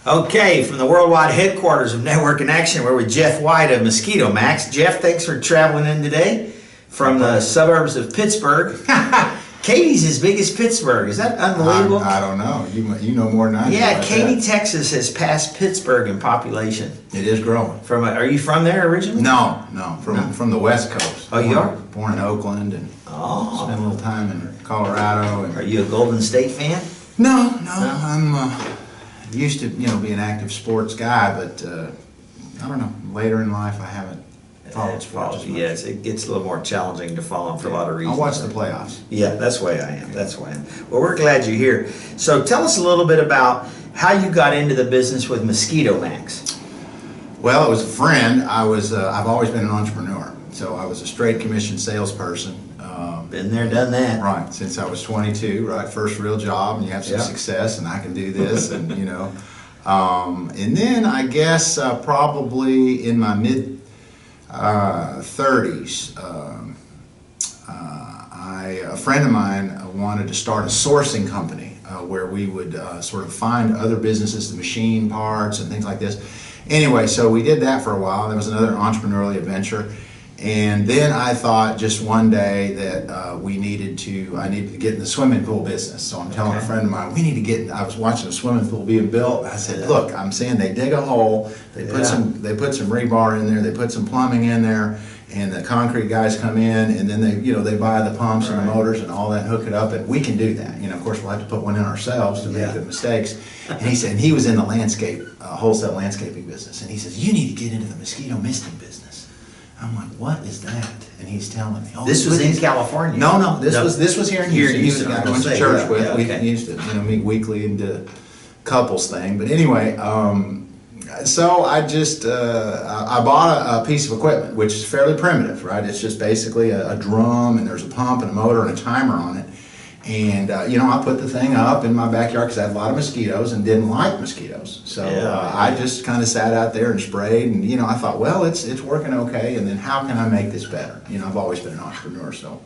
Okay, from the worldwide headquarters of Network in Action, we're with Jeff White of Mosquito Max. Jeff, thanks for traveling in today from the suburbs of Pittsburgh. Katie's as big as Pittsburgh. Is that unbelievable? I don't know. You know more than I do. Yeah, Katy, Texas has passed Pittsburgh in population. It is growing. Are you from there originally? No. From the West Coast. Oh, you are? Born in Oakland and spent a little time in Colorado. And are you a Golden State fan? No. I'm used to be an active sports guy, but I don't know. Later in life, I haven't followed sports as much. Yes, it gets a little more challenging to follow for a lot of reasons. I watch the playoffs. Yeah, that's the way I am. Well, we're glad you're here. So tell us a little bit about how you got into the business with Mosquito Max. Well, it was a friend. I've always been an entrepreneur. So I was a straight commission salesperson. Been there, done that. Right, since I was 22, right? First real job, and you have some success, and I can do this, and and then I guess probably in my mid 30s, a friend of mine wanted to start a sourcing company where we would sort of find other businesses, the machine parts and things like this. Anyway, so we did that for a while. That was another entrepreneurial adventure. And then I thought just one day that I needed to get in the swimming pool business. So I'm telling a friend of mine, I was watching a swimming pool being built. And I said, look, I'm saying they dig a hole, they put some rebar in there, they put some plumbing in there, and the concrete guys come in, and then they buy the pumps and the motors and all that, and hook it up, and we can do that. Of course, we'll have to put one in ourselves to make the mistakes. And he said, and he was in the wholesale landscaping business, and he says, you need to get into the mosquito misting business. I'm like, what is that? And he's telling me, this was in California. No, this was here in Houston. He was the guy I went to church with. Okay. We used to meet weekly and do couples thing. But anyway, so I just I bought a piece of equipment, which is fairly primitive, right? It's just basically a drum, and there's a pump and a motor and a timer on it. And I put the thing up in my backyard because I had a lot of mosquitoes and didn't like mosquitoes. So I just kind of sat out there and sprayed, and I thought, well, it's working okay. And then how can I make this better? I've always been an entrepreneur, so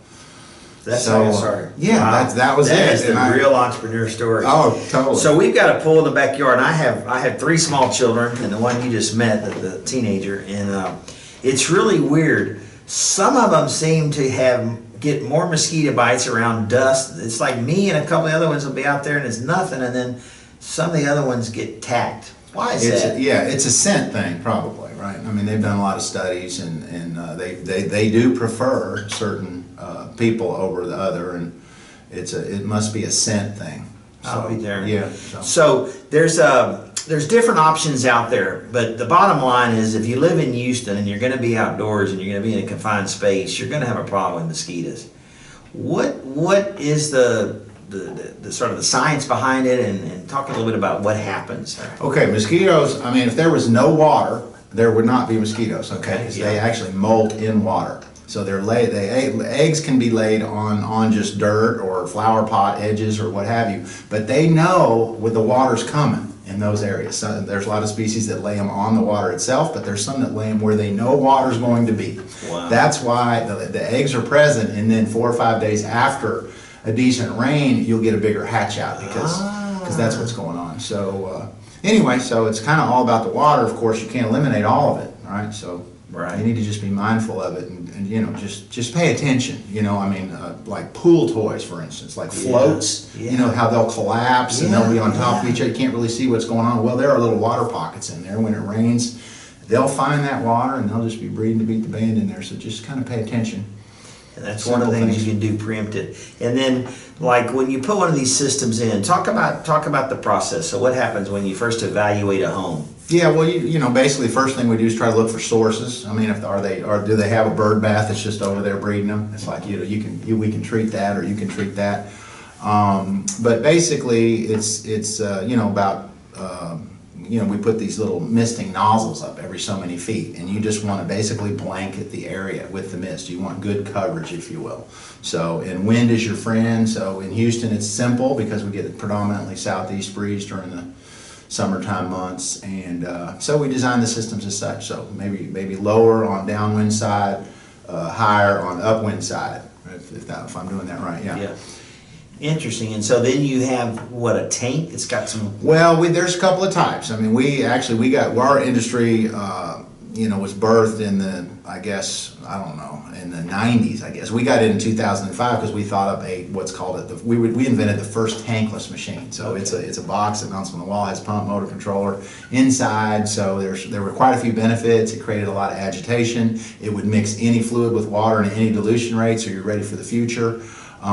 that's how you started. Yeah, wow. that was it. That is the real entrepreneur story. Oh, totally. So we've got a pool in the backyard, and I have 3 small children, and the one you just met, the teenager, and it's really weird. Some of them seem to get more mosquito bites around dust. It's like me and a couple of the other ones will be out there and it's nothing, and then some of the other ones get tacked. Why is that? It's a scent thing, probably, right? I mean, they've done a lot of studies, and they do prefer certain people over the other, and it must be a scent thing. I'll be there. Yeah. So there's different options out there, but the bottom line is if you live in Houston and you're going to be outdoors and you're going to be in a confined space, you're going to have a problem with mosquitoes. What is the sort of the science behind it, and talk a little bit about what happens? Okay, mosquitoes, I mean, if there was no water, there would not be mosquitoes, okay? Because they actually molt in water. So eggs can be laid on just dirt or flower pot edges or what have you, but they know when the water's coming in those areas. So there's a lot of species that lay them on the water itself, but there's some that lay them where they know water's going to be. Wow. That's why the eggs are present, and then 4 or 5 days after a decent rain, you'll get a bigger hatch out because that's what's going on. So anyway, so it's kind of all about the water. Of course, you can't eliminate all of it, right? So you need to just be mindful of it, and just pay attention. I mean, like pool toys, for instance, like floats. How they'll collapse and they'll be on top of each other. You can't really see what's going on. Well, there are little water pockets in there. When it rains, they'll find that water and they'll just be breeding to beat the band in there. So just kind of pay attention. And that's one of the things you can do preempted. And then, like when you put one of these systems in, talk about the process. So what happens when you first evaluate a home? Yeah, well, basically, the first thing we do is try to look for sources. I mean, do they have a bird bath that's just over there breeding them? It's like we can treat that, or you can treat that. But basically, it's about we put these little misting nozzles up every so many feet, and you just want to basically blanket the area with the mist. You want good coverage, if you will. So, and wind is your friend. So in Houston, it's simple because we get predominantly southeast breeze during the summertime months, and so we design the systems as such. So maybe lower on downwind side, higher on upwind side, if I'm doing that right. Yeah. Interesting. And so then you have what, a tank? It's got some. Well, there's a couple of types. I mean, our industry, was birthed in the, in the 90s, I guess. We got it in 2005 because we thought up we invented the first tankless machine. So Okay. it's a box that mounts on the wall, has pump, motor, controller inside. So there were quite a few benefits. It created a lot of agitation. It would mix any fluid with water and any dilution rate, so you're ready for the future. A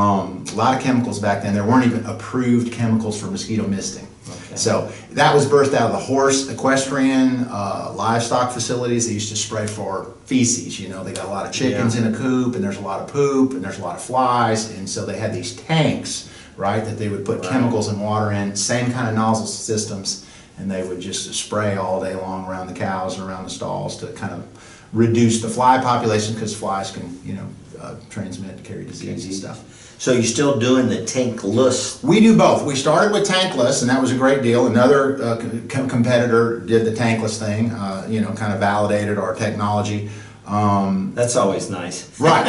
lot of chemicals back then. There weren't even approved chemicals for mosquito misting. Okay. So that was birthed out of the horse equestrian livestock facilities. They used to spray for feces. They got a lot of chickens in a coop, and there's a lot of poop, and there's a lot of flies, and so they had these tanks, right, that they would put chemicals and water in, same kind of nozzle systems, and they would just spray all day long around the cows and around the stalls to kind of reduce the fly population, because flies can, transmit and carry disease and stuff. So you're still doing the tankless? We do both. We started with tankless, and that was a great deal. Another competitor did the tankless thing, kind of validated our technology. That's always nice. Right.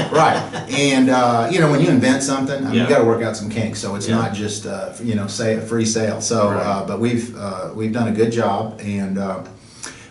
And, when you invent something, you got to work out some kinks. So it's not just, say a free sale. So, but we've done a good job, and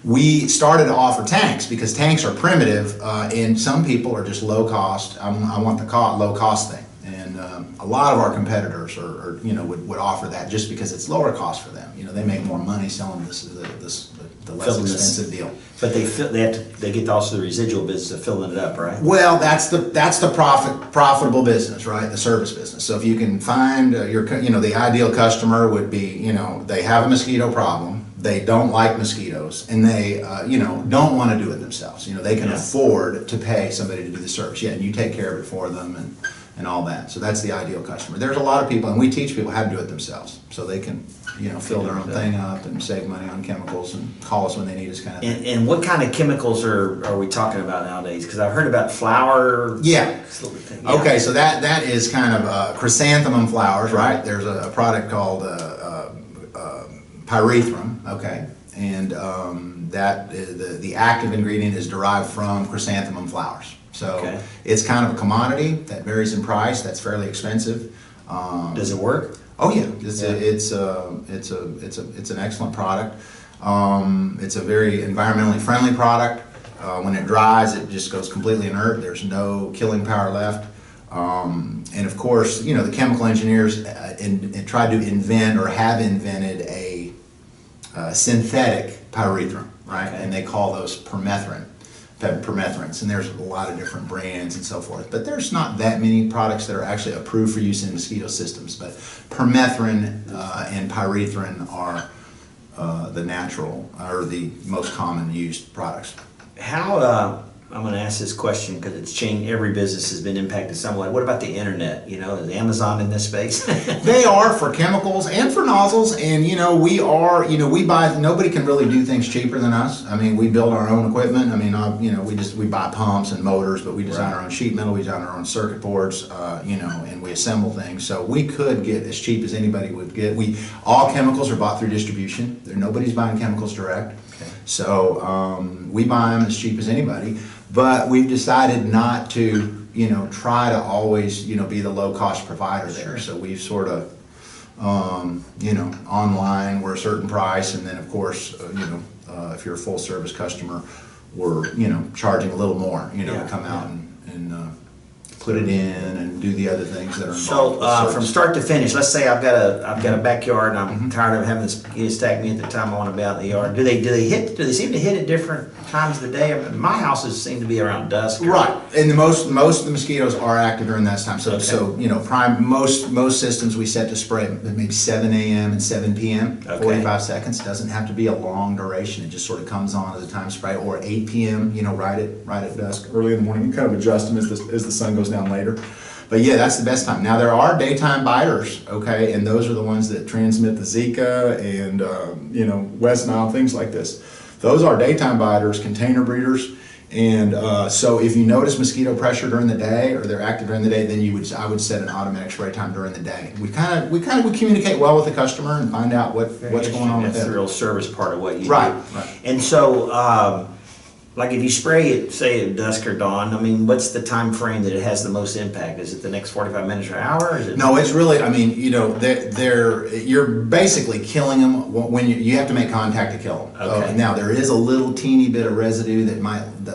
we started to offer tanks because tanks are primitive, and some people are just low cost. I want the low cost thing. And a lot of our competitors would offer that just because it's lower cost for them. They make more money selling the less expensive deal. But they get also the residual business of filling it up, right? Well, that's the profitable business, right? The service business. So if you can find the ideal customer would be, they have a mosquito problem, they don't like mosquitoes, and they don't want to do it themselves. They can afford to pay somebody to do the service. Yeah, and you take care of it for them and all that. So that's the ideal customer. There's a lot of people, and we teach people how to do it themselves, so they can fill their own thing up and save money on chemicals and call us when they need us, kind of thing. And what kind of chemicals are we talking about nowadays? Because I've heard about flower. Yeah. Okay, so that is kind of chrysanthemum flowers, right? There's a product called pyrethrum. Okay, and that is the active ingredient is derived from chrysanthemum flowers. So it's kind of a commodity that varies in price. That's fairly expensive. Does it work? Oh yeah, it's an excellent product. It's a very environmentally friendly product. When it dries, it just goes completely inert. There's no killing power left. And of course, the chemical engineers tried to invent or have invented a synthetic pyrethrum, right? And they call those permethrins, and there's a lot of different brands and so forth, but there's not that many products that are actually approved for use in mosquito systems. But permethrin and pyrethrin are the natural or the most common used products. How I'm going to ask this question because it's changed. Every business has been impacted somewhat. What about the internet? Is Amazon in this space? They are for chemicals and for nozzles, and we buy. Nobody can really do things cheaper than us. I mean, we build our own equipment. I mean, we buy pumps and motors, but we design our own sheet metal, we design our own circuit boards, and we assemble things. So we could get as cheap as anybody would get. All chemicals are bought through distribution. Nobody's buying chemicals direct. Okay. So we buy them as cheap as anybody. But we've decided not to, try to always, be the low-cost provider there. So we've sort of, online we're a certain price, and then of course, if you're a full-service customer, we're, charging a little more, to come out and put it in and do the other things that are involved. So from start to finish, let's say I've got a backyard and I'm tired of having this mosquito stack me at the time I want to be out in the yard. Do they seem to hit at different times of the day? I mean, my houses seem to be around dusk. Right, and most of the mosquitoes are active during that time. So most systems we set to spray at maybe 7 a.m. and 7 p.m. 45 seconds. Doesn't have to be a long duration. It just sort of comes on as a time spray, or 8 p.m. Right at dusk, early in the morning. You kind of adjust them as the sun goes down later. But yeah, that's the best time. Now there are daytime biters, okay, and those are the ones that transmit the Zika and West Nile, things like this. Those are daytime biters, container breeders, and so if you notice mosquito pressure during the day or they're active during the day, then I would set an automatic spray time during the day. We communicate well with the customer and find out what's going on with them. That's the real service part of what you do. Right. And so Like if you spray it, say at dusk or dawn, I mean, what's the time frame that it has the most impact? Is it the next 45 minutes or an hour? Or is it No, it's really, I mean, you know, you're basically killing them when you have to make contact to kill them. Okay. Now, there is a little teeny bit of residue that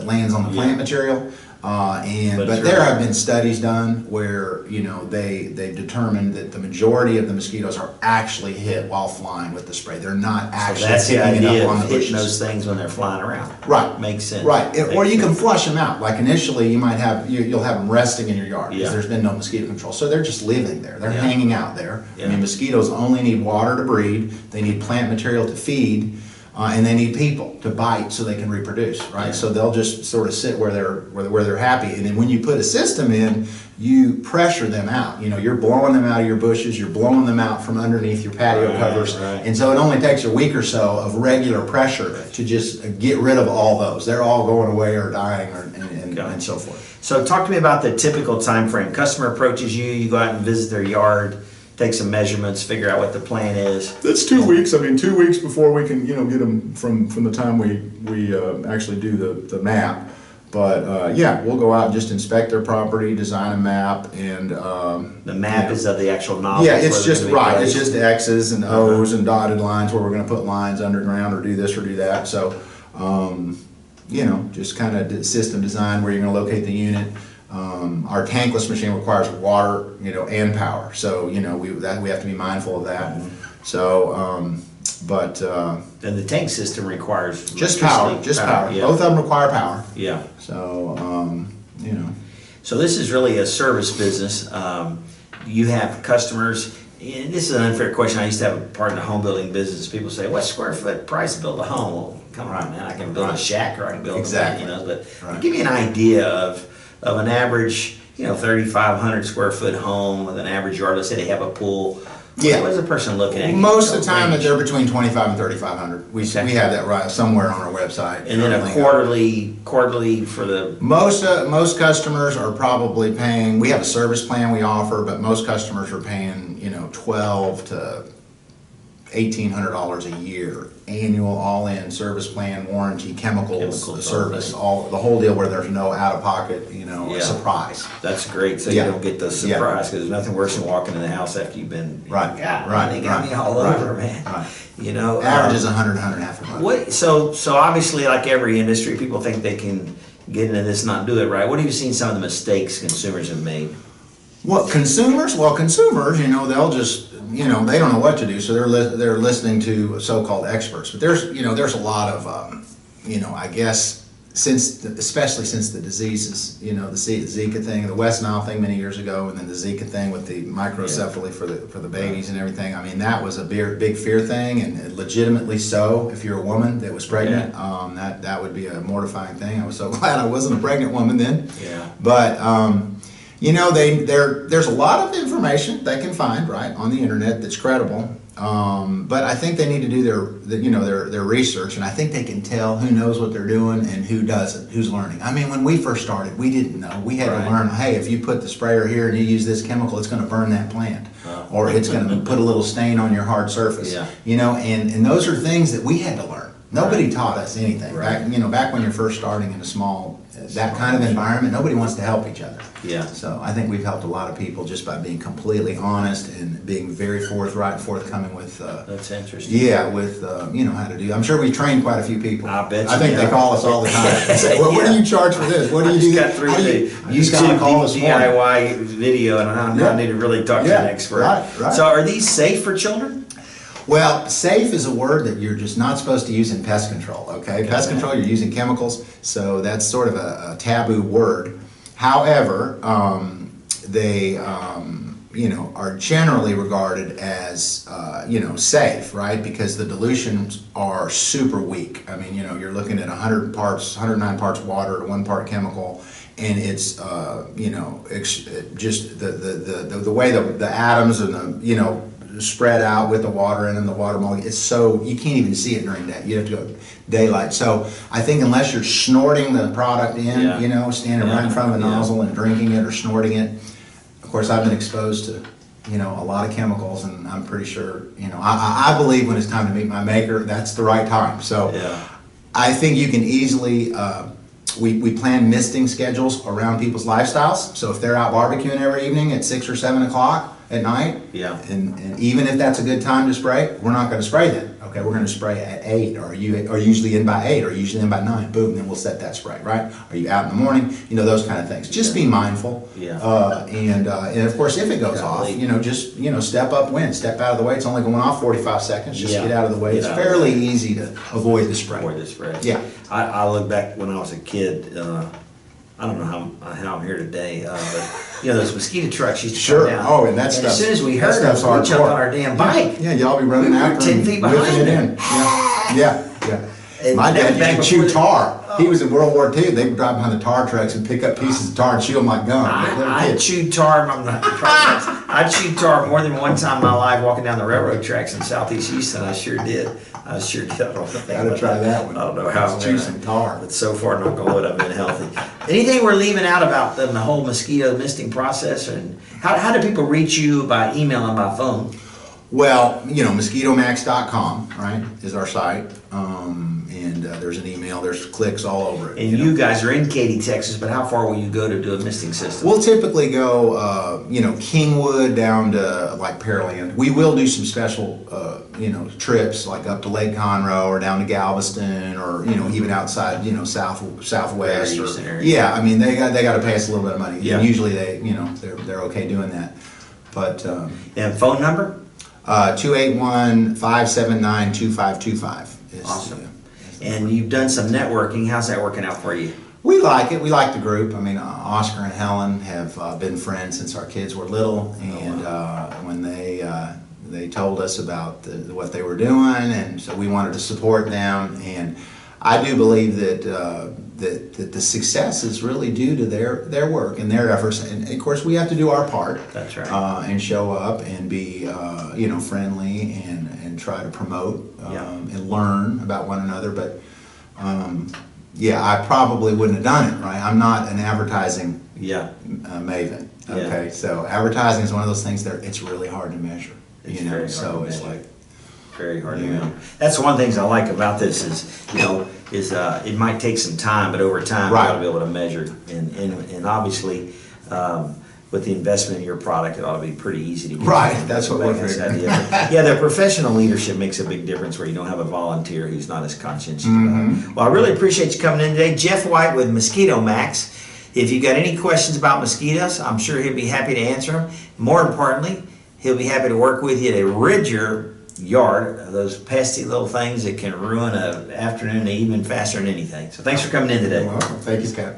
lands on the plant material. But there have been studies done where, you know, they've determined that the majority of the mosquitoes are actually hit while flying with the spray. They're not actually So that's the picking it idea up on of the hitting bushes. those things when they're flying around. Right. Makes sense. Right. Or you Makes can sense. flush them out. Like initially you might have, you'll have them resting in your yard because Yeah. there's been no mosquito control. So they're just living there. They're Yeah. hanging out there. Yeah. I mean, mosquitoes only need water to breed. They need plant material to feed. And they need people to bite so they can reproduce, right? Yeah. So they'll just sort of sit where they're happy. And then when you put a system in, you pressure them out. You know, you're blowing them out of your bushes, you're blowing them out from underneath your patio Right, covers. right. And so it only takes a week or so of regular pressure to just get rid of all those. They're all going away or dying and so forth. So talk to me about the typical time frame. Customer approaches you, you go out and visit their yard, take some measurements, figure out what the plan is. That's 2 weeks. I mean, 2 weeks before we can, you know, get them from the time we actually do the map. But yeah, we'll go out and just inspect their property, design a map, and The map is of the actual nozzles. Yeah, where it's they're just gonna be right. It's placed. just X's and O's and dotted lines where we're going to put lines underground or do this or do that. So, you know, just kind of system design where you're going to locate the unit. Our tankless machine requires water, you know, and power. So, you know, we have to be mindful of that. So, And the tank system requires just power, electricity. just power. Yeah. Both of them require power. Yeah. So, you know. So this is really a service business. You have customers, and this is an unfair question. I used to have a part in the home building business. People say, "What square foot price to build a home?" Well, come on, man, I can build a shack or I can build Exactly. a, you know. But Right. give me an idea of an average, you know, 3,500 square foot home with an average yard. Let's say they have a pool. Yeah. What is a person looking at? Most of the time, Range. they're between 2,500 and 3,500. We Okay. have that right somewhere on our website. And then a quarterly for the. Most customers are probably paying. We have a service plan we offer, but most customers are paying, you know, $1,200 to $1,800 a year, annual all-in service plan, warranty, chemicals, Chemicals, service, all the whole deal where there's no out-of-pocket, you know, Yeah. surprise. That's great, so Yeah. you don't get the Yeah. surprise, because there's nothing worse than walking in the house after you've been, Right, God, right, they got right, me all right, over, man. right. You know, Average is 100, 150 bucks. what? So obviously, like every industry, people think they can get into this, and not do it right. What have you seen some of the mistakes consumers have made? What consumers? Well, consumers, you know, they'll just, you know, they don't know what to do, so they're listening to so-called experts. But there's a lot of, you know, I guess especially since the diseases, you know, the Zika thing, the West Nile thing many years ago, and then the Zika thing with the microcephaly for the babies and everything. I mean, that was a big fear thing, and legitimately so. If you're a woman that was pregnant, that would be a mortifying thing. I was so glad I wasn't a pregnant woman then. Yeah. But you know, there's a lot of information they can find right on the internet that's credible. But I think they need to do their research, and I think they can tell who knows what they're doing and who doesn't, who's learning. I mean, when we first started, we didn't know. We had to learn, hey, if you put the sprayer here and you use this chemical, it's going to burn that plant. Or it's going to put a little stain on your hard surface. Yeah. You know, and those are things that we had to learn. Nobody taught us anything. Right. Back when you're first starting in a small, that kind of environment, nobody wants to help each other. Yeah. So I think we've helped a lot of people just by being completely honest and being very forthright and forthcoming with, That's interesting. with you know, how to do. I'm sure we've trained quite a few people. I bet I you think have. they call us all the time and say, well, what do you charge for this? What do you do? Got through How do the you just got to call us morning. DIY video, and I Yeah. need to really talk to Yeah, an expert. right. So, are these safe for children? Well, safe is a word that you're just not supposed to use in pest control, okay? Pest control, you're using chemicals, so that's sort of a taboo word. However, they, you know, are generally regarded as, you know, safe, right? Because the dilutions are super weak. I mean, you know, you're looking at 109 parts water to 1 part chemical, and it's, you know, just the way the atoms and the, you know, spread out with the water in and the water molecule. It's so, you can't even see it during day. You have to go daylight. So I think unless you're snorting the product in, Yeah. you know, standing right in front of a nozzle and drinking it or snorting it. Of course, I've been exposed to, you know, a lot of chemicals, and I'm pretty sure, you know, I believe when it's time to meet my maker, that's the right time. So, Yeah. I think you can easily, we plan misting schedules around people's lifestyles. So if they're out barbecuing every evening at 6 or 7 o'clock at night, Yeah. and even if that's a good time to spray, we're not gonna spray then. Okay, we're gonna spray at 8, or you are usually in by 8, or usually in by 9, boom, then we'll set that spray, right? Are you out in the morning? You know, those kind of things. Just be mindful. Yeah. And of course, if it goes off, Golly. you know, just, you know, step upwind, step out of the way. It's only going off 45 seconds, just Yeah. get out of the way. Get It's out of the fairly way. easy to avoid the spray. Avoid the spray. Yeah. I look back when I was a kid, I don't know how I'm here today, but you know, those mosquito trucks used to Sure. come down. Oh, and that as stuff- soon as we that heard them, stuff's we jumped hardcore. on our damn bike. Yeah, y'all be running We were after 10 them, feet whipping behind it them. in. Yeah, yeah. And My that dad was back used to chew before the- tar. He was in World War II. They would drive behind the tar trucks and pick up pieces of tar and chew them like gum. Like little I kids. chewed tar. I chewed tar more than one time in my life walking down the railroad tracks in Southeast Houston. I sure did. I sure did. I don't know if I Gotta try that one. I don't know how. Let's chew some tar. But so far, knock on wood, I've been healthy. Anything we're leaving out about the whole mosquito misting process, and how do people reach you by email and by phone? Well, you know, mosquitomax.com, right, is our site. And there's an email, there's clicks all over it. And you know. you guys are in Katy, Texas, but how far will you go to do a misting system? We'll typically go, you know, Kingwood down to like Pearland. We will do some special, you know, trips like up to Lake Conroe or down to Galveston, or you know, even outside, you know, southwest. Greater Or, Houston area. yeah, I mean they got to pay us a little bit of money. Yeah. And usually they, you know, they're okay doing that. But And phone number? 281-579-2525. Awesome. And you've done some networking. How's that working out for you? We like it. We like the group. I mean, Oscar and Helen have been friends since our kids were little, and when they told us about what they were doing, and so we wanted to support them. And I do believe that that the success is really due to their work and their efforts. And of course, we have to do our part. That's right. And show up and be you know, friendly and try to promote Yeah. and learn about one another. But yeah, I probably wouldn't have done it, right? I'm not an advertising Yeah. maven. Yeah. Okay, so advertising is one of those things that it's really hard to measure. It's You know, very hard so to it's measure. like, Very hard to Yeah. know. That's one of the things I like about this is, you know, it might take some time, but over time, you Right. ought to be able to measure. And obviously, with the investment in your product, it ought to be pretty easy to get. Right, that's what we're back inside figuring. the effort. Yeah, the professional leadership makes a big difference where you don't have a volunteer who's not as conscientious about Mm-hmm. it. Well, I really appreciate you coming in today. Jeff White with Mosquito Max. If you've got any questions about mosquitoes, I'm sure he'll be happy to answer them. More importantly, he'll be happy to work with you to rid your yard of those pesky little things that can ruin an afternoon and evening faster than anything. So thanks for coming in today. well, thank you, Scott.